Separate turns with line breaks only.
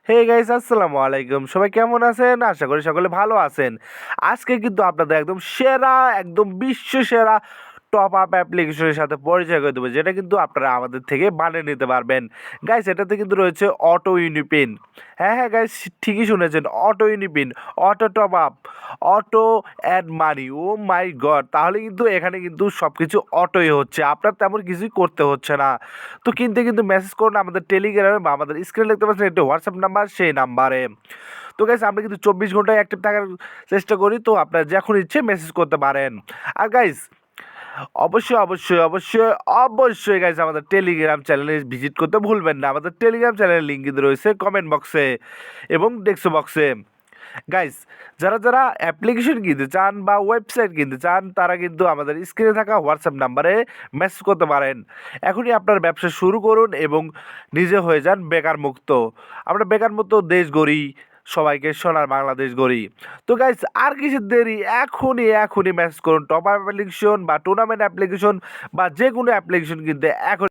Hey guys, আসসালামু আলাইকুম। সবাই কেমন আছেন? আশা করি সকলে ভালো আছেন। আজকে কিন্তু আপনাদের একদম সেরা, একদম বিশ্ব সেরা টপ আপ অ্যাপ্লিকেশনের সাথে পরিচয় করে দেবো, যেটা কিন্তু আপনারা আমাদের থেকে বানিয়ে নিতে পারবেন। গাইস, এটাতে কিন্তু রয়েছে অটো ইউনিপিন। হ্যাঁ গাইস, ঠিকই শুনেছেন, auto UniPin, auto top up, auto add money. Oh my God! তাহলে কিন্তু এখানে কিন্তু সব কিছু অটোই হচ্ছে, আপনার তেমন কিছুই করতে হচ্ছে না। তো কিনতে কিন্তু মেসেজ করুন আমাদের টেলিগ্রামে বা আমাদের স্ক্রিনে দেখতে পাচ্ছেন একটি হোয়াটসঅ্যাপ নাম্বার, সেই নাম্বারে। তো গাইস, আমরা কিন্তু 24 ঘন্টায় অ্যাক্টিভ থাকার চেষ্টা করি, তো আপনারা যখন ইচ্ছে মেসেজ করতে পারেন। আর গাইস, অবশ্যই গাইস, আমাদের টেলিগ্রাম চ্যানেলে ভিজিট করতে ভুলবেন না। আমাদের টেলিগ্রাম চ্যানেলের লিঙ্ক কিন্তু রয়েছে কমেন্ট বক্সে এবং ডেস্ক বক্সে। গাইস, যারা যারা অ্যাপ্লিকেশন কিনতে চান বা ওয়েবসাইট কিনতে চান, তারা কিন্তু আমাদের স্ক্রিনে থাকা হোয়াটসঅ্যাপ নাম্বারে মেসেজ করতে পারেন। এখনই আপনার ব্যবসা শুরু করুন এবং নিজে হয়ে যান বেকার মুক্ত। আমরা বেকার মুক্ত দেশ গড়ি, সবাইকে সোনার বাংলাদেশ গড়ি। তো গাইস, আর কিসের দেরি, এখনই মেসেজ করুন টপ আপ অ্যাপ্লিকেশন বা টুর্নামেন্ট অ্যাপ্লিকেশন বা যে কোনো অ্যাপ্লিকেশন কিনতে এখন।